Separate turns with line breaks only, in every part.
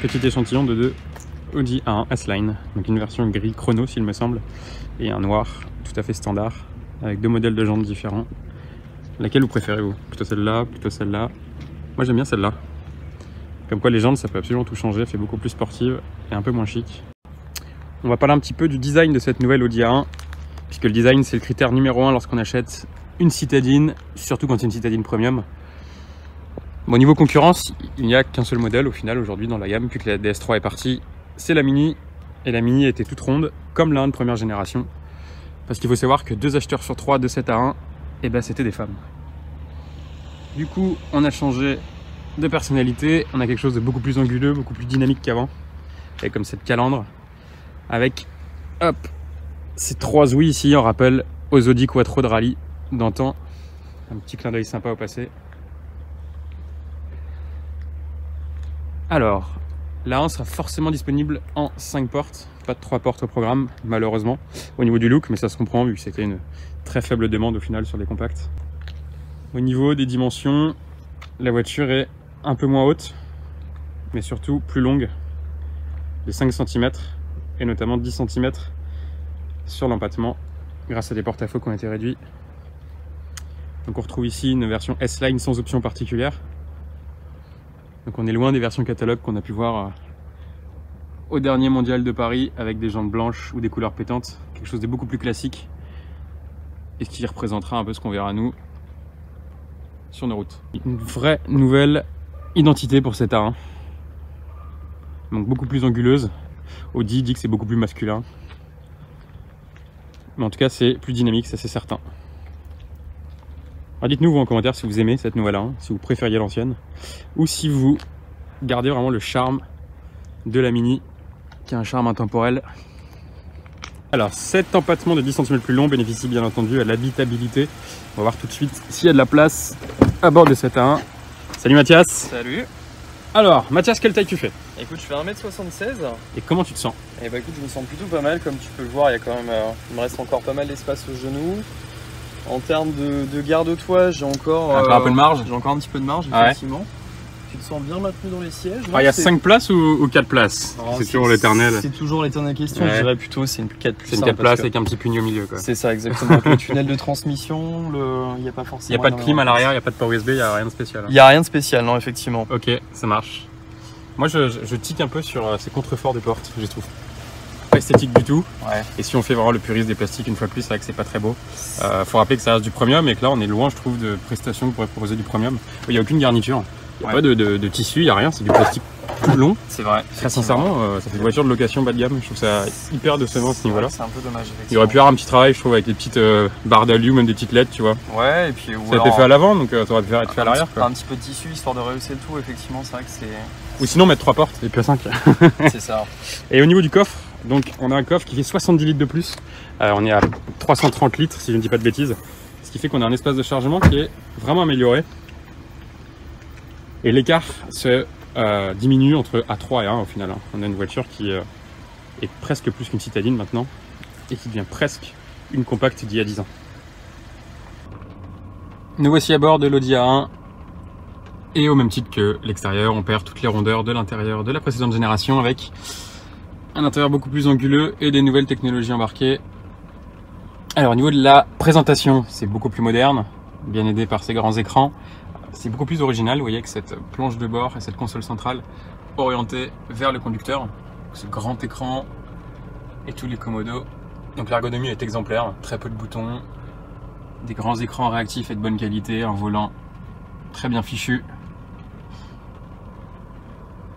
petit échantillon de deux Audi A1 S-Line, donc une version gris chrono s'il me semble, et un noir tout à fait standard, avec deux modèles de jantes différents. Laquelle vous préférez-vous? Plutôt celle-là, plutôt celle-là? Moi j'aime bien celle-là. Comme quoi les jantes ça peut absolument tout changer, elle fait beaucoup plus sportive et un peu moins chic. On va parler un petit peu du design de cette nouvelle Audi A1, puisque le design c'est le critère numéro 1 lorsqu'on achète une citadine, surtout quand c'est une citadine premium. Bon, niveau concurrence, il n'y a qu'un seul modèle au final aujourd'hui dans la gamme, puisque la DS3 est partie, c'est la Mini, et la Mini était toute ronde, comme la 1 de première génération. Parce qu'il faut savoir que 2 acheteurs sur 3 de cette A1, eh ben, c'était des femmes. Du coup, on a changé de personnalité, on a quelque chose de beaucoup plus anguleux, beaucoup plus dynamique qu'avant, avec comme cette calandre, avec, hop, ces 3 ouïes ici, en rappel aux Audi Quattro de rallye d'antan. Un petit clin d'œil sympa au passé. Alors, la 1 sera forcément disponible en 5 portes, pas de 3 portes au programme, malheureusement, au niveau du look, mais ça se comprend vu que c'était une très faible demande au final sur les compacts. Au niveau des dimensions, la voiture est un peu moins haute, mais surtout plus longue, de 5 cm, et notamment 10 cm sur l'empattement, grâce à des porte-à-faux qui ont été réduits. Donc on retrouve ici une version S-Line sans option particulière. Donc on est loin des versions catalogue qu'on a pu voir au dernier mondial de Paris avec des jantes blanches ou des couleurs pétantes, quelque chose de beaucoup plus classique et ce qui représentera un peu ce qu'on verra nous sur nos routes. Une vraie nouvelle identité pour cette A1, donc beaucoup plus anguleuse. Audi dit que c'est beaucoup plus masculin, mais en tout cas c'est plus dynamique, ça c'est certain. Alors dites-nous vous en commentaire si vous aimez cette nouvelle A1, si vous préfériez l'ancienne, ou si vous gardez vraiment le charme de la Mini, qui a un charme intemporel. Alors cet empattement de 10 cm plus long bénéficie bien entendu à l'habitabilité. On va voir tout de suite s'il y a de la place à bord de cette A1. Salut Mathias.
Salut.
Alors Mathias, quelle taille tu fais?
Écoute, je fais 1m76.
Et comment tu te sens?
Et bah écoute, je me sens plutôt pas mal, comme tu peux le voir, il y a quand même, il me reste encore pas mal d'espace au genou. En termes de garde-toit, j'ai encore
un peu de marge.
J'ai encore un petit peu de marge,
Ah
effectivement. Ouais. Tu te sens bien maintenu dans les sièges.
Il y a 5 places ou 4 places? C'est toujours l'éternel.
C'est toujours l'éternelle question,
ouais.
Je dirais plutôt c'est une 4 plus.
C'est une 4 places avec un petit puni au milieu.
C'est ça, exactement. Avec le tunnel de transmission, il n'y a pas forcément.
Il n'y a pas de clim à l'arrière, il n'y a pas de port USB, il n'y a rien de spécial.
Il n'y a rien de spécial, non, effectivement.
Ok, ça marche. Moi je tique un peu sur ces contreforts des portes, je trouve pas esthétique du tout.
Ouais.
Et si on fait vraiment le puriste des plastiques une fois de plus, c'est vrai que c'est pas très beau. Faut rappeler que ça reste du premium et que là on est loin, je trouve, de prestations que pourrait proposer du premium. Il n'y a aucune garniture, il n'y a pas de tissu, il n'y a rien, c'est du plastique tout long. C'est vrai. Très sincèrement, ça fait une voiture de location bas de gamme, je trouve ça hyper décevant à ce niveau-là.
C'est un peu dommage.
Il aurait pu y avoir un petit travail, je trouve, avec des petites barres d'alu, même des petites LED, tu vois.
Ouais, et puis.
Ça a été fait à l'avant, donc ça aurait pu être fait à l'arrière.
Un petit peu de tissu histoire de rehausser le tout, effectivement, c'est vrai que c'est.
Ou sinon mettre 3 portes et puis à 5.
C'est ça.
Et au niveau du coffre, donc on a un coffre qui fait 70 litres de plus. On est à 330 litres si je ne dis pas de bêtises. Ce qui fait qu'on a un espace de chargement qui est vraiment amélioré. Et l'écart se diminue entre A3 et 1 au final. On a une voiture qui est presque plus qu'une citadine maintenant et qui devient presque une compacte d'il y a 10 ans. Nous voici à bord de l'Audi A1. Et au même titre que l'extérieur, on perd toutes les rondeurs de l'intérieur de la précédente génération avec un intérieur beaucoup plus anguleux et des nouvelles technologies embarquées. Alors au niveau de la présentation, c'est beaucoup plus moderne, bien aidé par ces grands écrans. C'est beaucoup plus original, vous voyez, avec cette planche de bord et cette console centrale orientée vers le conducteur. Ce grand écran et tous les commodos. Donc l'ergonomie est exemplaire, très peu de boutons, des grands écrans réactifs et de bonne qualité, un volant très bien fichu.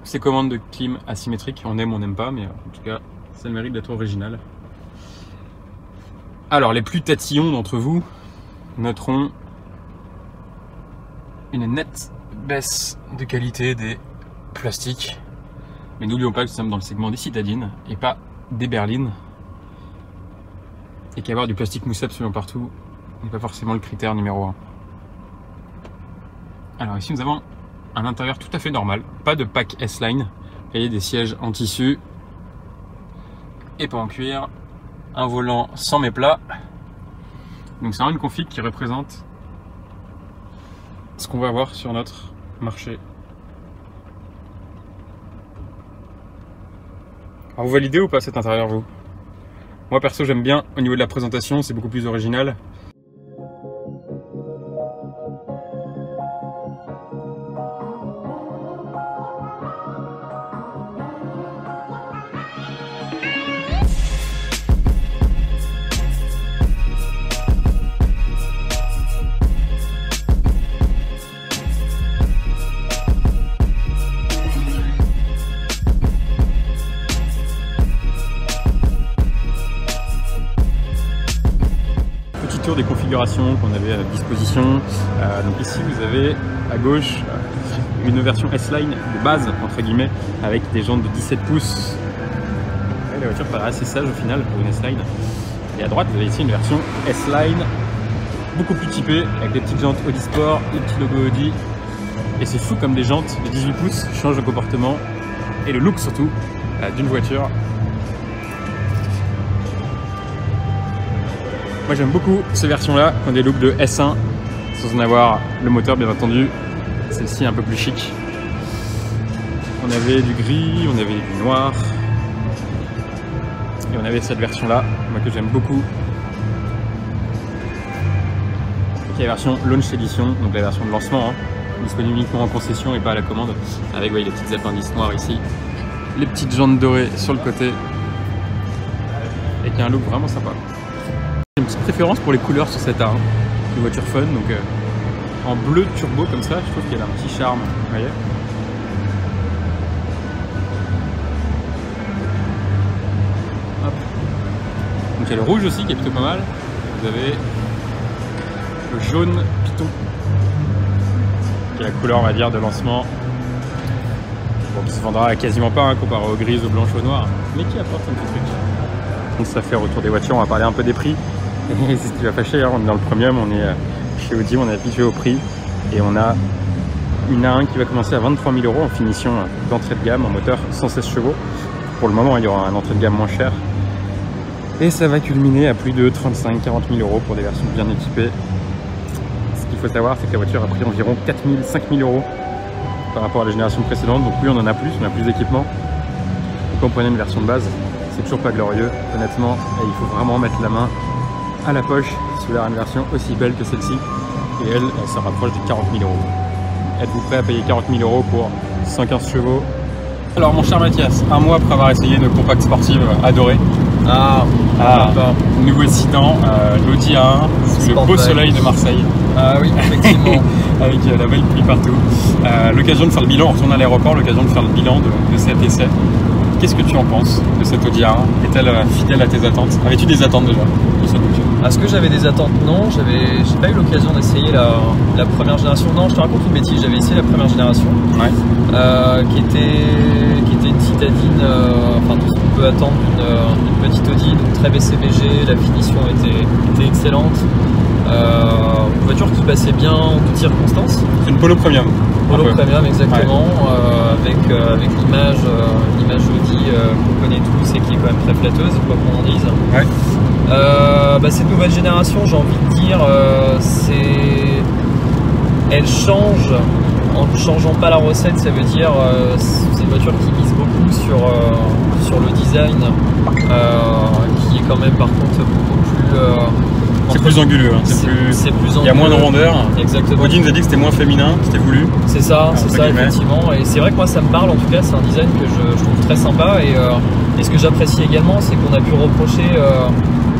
Ces commandes de clim asymétriques, on aime ou on n'aime pas, mais en tout cas, ça a le mérite d'être original. Alors, les plus tatillons d'entre vous noteront une nette baisse de qualité des plastiques. Mais n'oublions pas que nous sommes dans le segment des citadines et pas des berlines. Et qu'avoir du plastique moussé absolument partout n'est pas forcément le critère numéro 1. Alors ici nous avons un intérieur tout à fait normal, pas de pack S-Line, vous voyez, des sièges en tissu et pas en cuir, un volant sans méplats. Donc c'est vraiment une config qui représente ce qu'on va avoir sur notre marché. Alors vous validez ou pas cet intérieur vous? Moi perso j'aime bien, au niveau de la présentation c'est beaucoup plus original. Tour des configurations qu'on avait à disposition. Donc ici vous avez à gauche une version S-Line de base entre guillemets avec des jantes de 17 pouces. Ouais, la voiture paraît assez sage au final pour une S-Line. Et à droite vous avez ici une version S-Line beaucoup plus typée avec des petites jantes Audi Sport, le petit logo Audi. Et c'est fou comme des jantes de 18 pouces changent le comportement et le look surtout d'une voiture. Moi j'aime beaucoup ces versions-là, qui ont des looks de S1, sans en avoir le moteur bien entendu. Celle-ci est un peu plus chic. On avait du gris, on avait du noir. Et on avait cette version-là, moi que j'aime beaucoup. Qui est la version Launch Edition, donc la version de lancement, hein, disponible uniquement en concession et pas à la commande. Avec les petites appendices noires ici, les petites jantes dorées sur le côté. Et qui a un look vraiment sympa. J'ai une petite préférence pour les couleurs sur cette A1, une voiture fun, donc en bleu turbo comme ça, je trouve qu'elle a un petit charme, vous voyez. Hop. Donc il y a le rouge aussi qui est plutôt pas mal, vous avez le jaune Python, qui est la couleur on va dire de lancement, bon, qui se vendra quasiment pas hein, comparé aux grises, aux blanches, aux noires, mais qui apporte un petit truc. Donc ça fait retour des voitures, on va parler un peu des prix. C'est ce qui va fâcher, hein. On est dans le premium, on est chez Audi, on est habitué au prix et on a une A1 qui va commencer à 23 000 € en finition d'entrée de gamme en moteur 116 chevaux. Pour le moment il y aura un entrée de gamme moins cher et ça va culminer à plus de 35 000 à 40 000 € pour des versions bien équipées. Ce qu'il faut savoir c'est que la voiture a pris environ 4 000 à 5 000 € par rapport à la génération précédente, donc plus on en a plus, on a plus d'équipement. Quand on prenait une version de base, c'est toujours pas glorieux honnêtement et il faut vraiment mettre la main à la poche si vous voulez une version aussi belle que celle-ci et elle se rapproche des 40 000 €. Êtes-vous prêt à payer 40 000 € pour 115 chevaux? Alors mon cher Mathias, un mois après avoir essayé nos compacts sportives adorées, nouveau excitant, l'Audi A1 sous le beau soleil de Marseille.
Ah oui, effectivement.
Avec la belle pluie partout. L'occasion de faire le bilan, on retourne à l'aéroport, l'occasion de faire le bilan de cet essai. Qu'est-ce que tu en penses de cette Audi A1? Est-elle fidèle à tes attentes? Avais-tu des attentes déjà de cette voiture?
Est-ce que j'avais des attentes? Non, j'ai pas eu l'occasion d'essayer la première génération. Non, je te raconte une bêtise, j'avais essayé la première génération,
ouais.
qui était une citadine, enfin tout ce qu'on peut attendre d'une petite Audi, donc très BCBG, la finition était excellente. Une voiture qui passait bien en toutes circonstances.
C'est une Polo Premium.
Polo Premium, exactement, ouais. Avec l'image Audi qu'on connaît tous et qui est quand même très flatteuse, quoi qu'on en dise. Ouais. Cette nouvelle génération, j'ai envie de dire, elle change en ne changeant pas la recette, ça veut dire c'est une voiture qui mise beaucoup sur le design, qui est quand même par contre beaucoup plus...
c'est plus anguleux, hein. C'est plus anguleux. Il y a moins de rondeur. Exactement. Audi nous a dit que c'était moins féminin, c'était voulu.
C'est ça, effectivement. Et c'est vrai que moi ça me parle, en tout cas c'est un design que je trouve très sympa. Et ce que j'apprécie également, c'est qu'on a pu reprocher,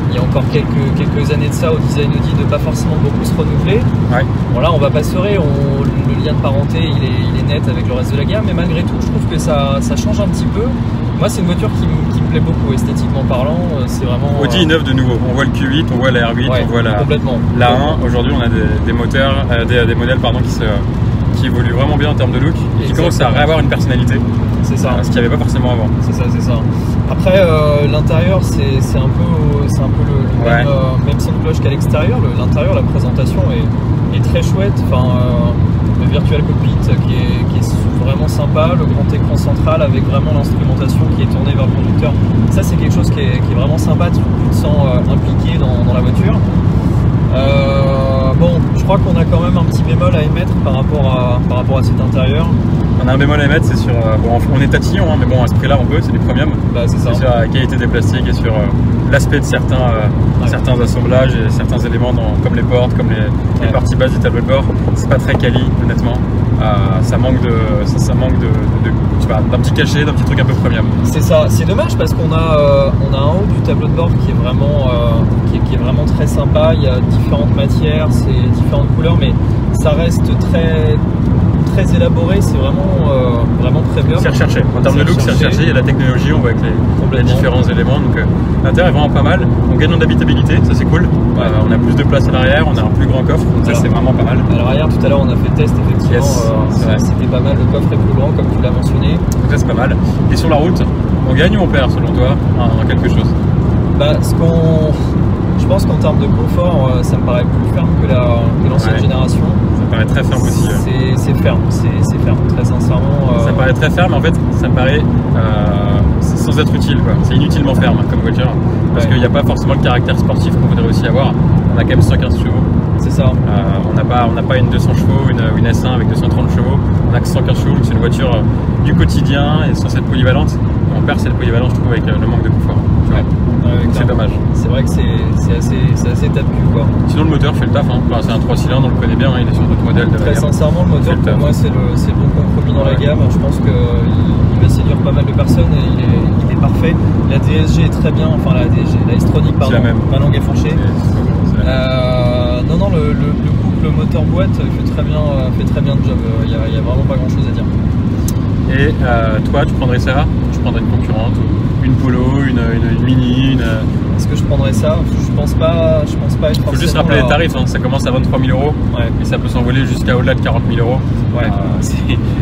il y a encore quelques années de ça, au design Audi de pas forcément beaucoup se renouveler. Ouais. Bon là on va pas se leurrer, le lien de parenté il est net avec le reste de la gamme, mais malgré tout je trouve que ça change un petit peu. Moi c'est une voiture qui me plaît beaucoup esthétiquement parlant, c'est vraiment...
Audi innove de nouveau, on voit le Q8, on voit la R8, ouais, on voit la A1, aujourd'hui on a des moteurs, des modèles qui évoluent vraiment bien en termes de look et qui commencent à réavoir une personnalité.
C'est ça.
Ce qu'il n'y avait pas forcément avant.
C'est ça. Après l'intérieur c'est un peu le même son de cloche qu'à l'extérieur. L'intérieur, la présentation est très chouette. Enfin, le Virtual Cockpit qui est vraiment sympa, le grand écran central avec vraiment l'instrumentation qui est tournée vers le conducteur. Ça c'est quelque chose qui est vraiment sympa, tu te sens impliqué dans la voiture. bon, je crois qu'on a quand même un petit bémol à émettre par rapport à cet intérieur.
On a un bémol à émettre, c'est sur. Bon, on est tatillon, hein, mais bon, à ce prix-là, on peut, c'est du premium.
Bah, c'est ça.
C'est sur la qualité des plastiques et sur l'aspect de certains assemblages et certains éléments, comme les portes, comme les parties basses du tableau de bord. C'est pas très quali, honnêtement. Ça manque d'un petit cachet, d'un petit truc un peu premium.
C'est ça, c'est dommage parce qu'on a un haut du tableau de bord qui est vraiment, qui est vraiment très sympa. Il y a différentes matières, c'est différentes couleurs, mais ça reste très élaboré, c'est vraiment premium.
C'est recherché. En termes de look, c'est recherché. Il y a la technologie, on voit avec les différents éléments. Donc l'intérieur est vraiment pas mal. On gagne en habitabilité, ça c'est cool. On a plus de place à l'arrière, on a un plus grand coffre, donc ça c'est vraiment pas mal.
À l'arrière, tout à l'heure, on a fait le test, effectivement. C'était pas mal, le coffre est plus grand, comme tu l'as mentionné.
Donc ça c'est pas mal. Et sur la route, on gagne ou on perd selon toi en quelque chose?
Bah, je pense qu'en termes de confort, ça me paraît plus ferme que l'ancienne génération.
Ça paraît très ferme aussi.
C'est ferme, c'est ferme, très sincèrement.
Ça paraît très ferme, en fait, ça me paraît sans être utile, quoi. C'est inutilement ferme comme voiture, parce qu'il n'y a pas forcément le caractère sportif qu'on voudrait aussi avoir. On a quand même 115 chevaux.
C'est ça.
On n'a pas une 200 chevaux, une S1 avec 230 chevaux. On a que 115 chevaux, donc c'est une voiture du quotidien et censée être polyvalente. On perd cette polyvalence, je trouve, avec le manque de confort. C'est dommage.
C'est vrai que c'est assez tape-cul, quoi.
Sinon le moteur fait le taf, hein. Enfin, c'est un 3 cylindres, on le connaît bien, hein. Il est sur d'autres modèles de
Très sincèrement, le moteur pour moi c'est le bon compromis dans la gamme. Je pense qu'il va séduire pas mal de personnes et il est parfait. La DSG est très bien, enfin la DSG, la S-Tronic, pardon, ma langue est fourchée. Non, le couple moteur-boîte fait très bien le job. Il y a vraiment pas grand chose à dire.
Et toi, tu prendrais ça? Tu prendrais une concurrente? Une Polo, une Mini,
Est-ce que je prendrais ça? Je pense pas être forcément.
Il faut juste rappeler les tarifs, hein. Ça commence à 23 000 € et ça peut s'envoler jusqu'à au-delà de 40 000 €.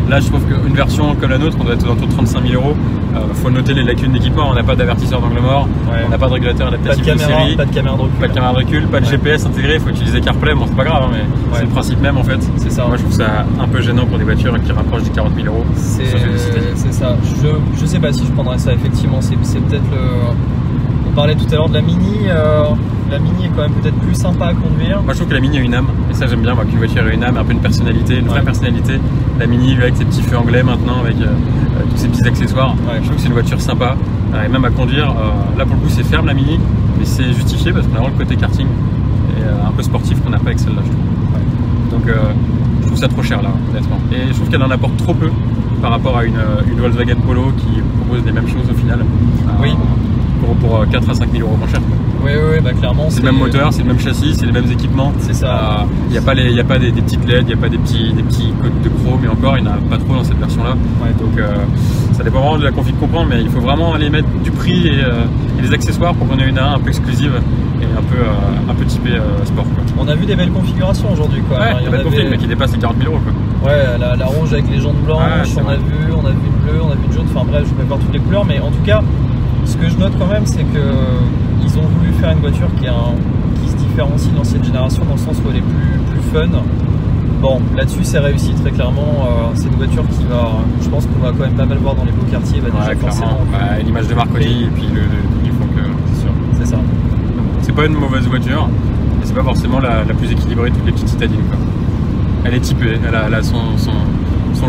Là, je trouve qu'une version comme la nôtre, on doit être autour de 35 000 €. Faut noter les lacunes d'équipement. On n'a pas d'avertisseur d'angle mort, on n'a pas de régulateur adaptatif de série,
pas de caméra de recul,
pas de GPS intégré. Il faut utiliser CarPlay. Bon, c'est pas grave, hein, mais c'est le principe même en fait. C'est ça. Moi, je trouve ça un peu gênant pour des voitures qui rapprochent des 40 000 €.
C'est ça. Je sais pas si je prendrais ça. Effectivement, c'est peut-être le. On parlait tout à l'heure de la Mini. La Mini est quand même peut-être plus sympa à conduire.
Moi je trouve que la Mini a une âme, et ça j'aime bien, moi, qu'une voiture ait une âme, un peu une personnalité, une vraie personnalité. La Mini avec ses petits feux anglais maintenant, avec tous ces petits accessoires, je trouve que c'est une voiture sympa, et même à conduire. Là pour le coup c'est ferme la Mini, mais c'est justifié parce qu'on a vraiment le côté karting et un peu sportif qu'on n'a pas avec celle-là, je trouve. Donc je trouve ça trop cher là, honnêtement. Et je trouve qu'elle en apporte trop peu par rapport à une Volkswagen Polo qui propose les mêmes choses au final. Pour 4 à 5 000 € moins cher.
Oui, bah clairement.
C'est le même moteur, c'est le même chassis, c'est les mêmes équipements.
C'est ça.
Il n'y a pas des petites LED, il n'y a pas des petits codes de chrome, et encore, il n'y en a pas trop dans cette version-là. Donc ça dépend vraiment de la config qu'on prend, mais il faut vraiment aller mettre du prix et des accessoires pour qu'on ait une A1 un peu exclusive et un peu typée sport, quoi.
On a vu des belles configurations aujourd'hui, quoi.
Ouais, des belles config, mais qui dépassent les 40 000 €, quoi.
Ouais, la rouge avec les jantes blanches, on a vu une bleue, on a vu une jaune, enfin bref, je ne vais pas voir toutes les couleurs, mais en tout cas, ce que je note quand même, c'est qu'ils ont voulu faire une voiture qui se différencie de l'ancienne génération dans le sens où elle est plus fun. Bon, là-dessus c'est réussi très clairement. C'est une voiture qui va, je pense qu'on va quand même pas mal voir dans les beaux quartiers. Déjà forcément.
L'image de marque aussi, et puis ils font que c'est sûr.
C'est ça.
C'est pas une mauvaise voiture, mais c'est pas forcément la plus équilibrée de toutes les petites citadines, quoi. Elle est typée, elle a son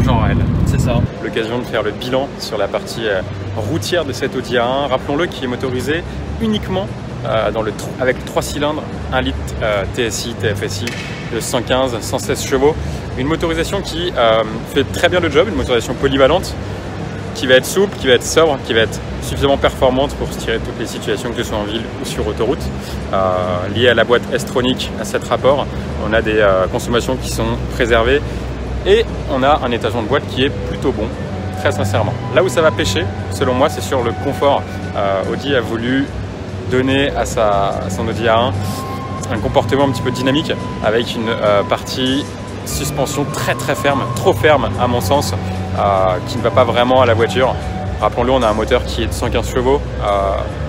genre à elle.
C'est ça.
L'occasion de faire le bilan sur la partie routière de cette Audi A1. Rappelons-le, qui est motorisé uniquement avec 3 cylindres, 1 litre TSI, TFSI de 115-116 chevaux. Une motorisation qui fait très bien le job, une motorisation polyvalente, qui va être souple, qui va être sobre, qui va être suffisamment performante pour se tirer de toutes les situations, que ce soit en ville ou sur autoroute. Lié à la boîte S-Tronic, à 7 rapports, on a des consommations qui sont préservées. Et on a un étagement de boîte qui est plutôt bon, très sincèrement. Là où ça va pêcher, selon moi, c'est sur le confort. Audi a voulu donner à son Audi A1 un comportement un petit peu dynamique, avec une partie suspension très ferme, trop ferme à mon sens, qui ne va pas vraiment à la voiture. Rappelons-le, on a un moteur qui est de 115 chevaux,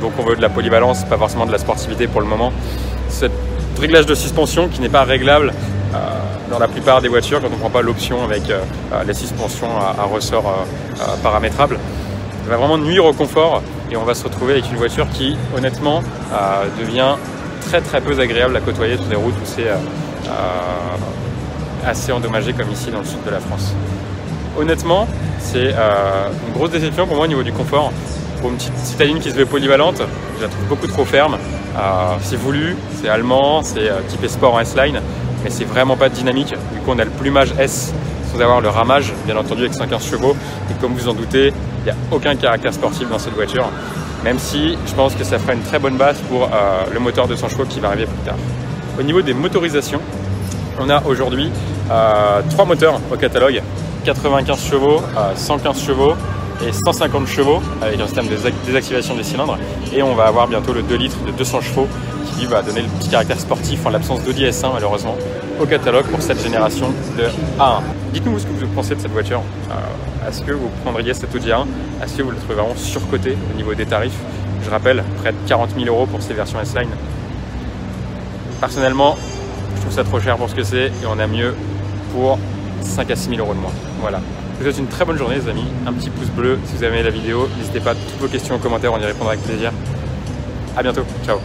donc on veut de la polyvalence, pas forcément de la sportivité pour le moment. Ce réglage de suspension qui n'est pas réglable dans la plupart des voitures quand on ne prend pas l'option avec les suspensions à ressort paramétrables, va vraiment nuire au confort, et on va se retrouver avec une voiture qui honnêtement devient très peu agréable à côtoyer sur des routes où c'est assez endommagée comme ici dans le sud de la France. Honnêtement, c'est une grosse déception pour moi au niveau du confort. Pour une petite citadine qui se veut polyvalente, je la trouve beaucoup trop ferme. C'est voulu, c'est allemand, c'est typé sport en S-Line, mais c'est vraiment pas dynamique. Du coup, on a le plumage S sans avoir le ramage, bien entendu, avec 115 chevaux. Et comme vous en doutez, il n'y a aucun caractère sportif dans cette voiture, même si je pense que ça fera une très bonne base pour le moteur 200 chevaux qui va arriver plus tard. Au niveau des motorisations, on a aujourd'hui 3 moteurs au catalogue, 95 chevaux, 115 chevaux et 150 chevaux avec un système de désactivation des cylindres. Et on va avoir bientôt le 2 litres de 200 chevaux qui lui va donner le petit caractère sportif en l'absence d'Audi S1 malheureusement au catalogue pour cette génération de A1. Dites-nous ce que vous pensez de cette voiture. Est-ce que vous prendriez cette Audi A1? Est-ce que vous le trouvez vraiment surcoté au niveau des tarifs? Je rappelle, près de 40 000 € pour ces versions S-Line. Personnellement, je trouve ça trop cher pour ce que c'est et on a mieux pour 5 à 6 000 € de moins. Voilà. Je vous souhaite une très bonne journée les amis, un petit pouce bleu si vous avez aimé la vidéo, n'hésitez pas, toutes vos questions en commentaire, on y répondra avec plaisir. A bientôt, ciao.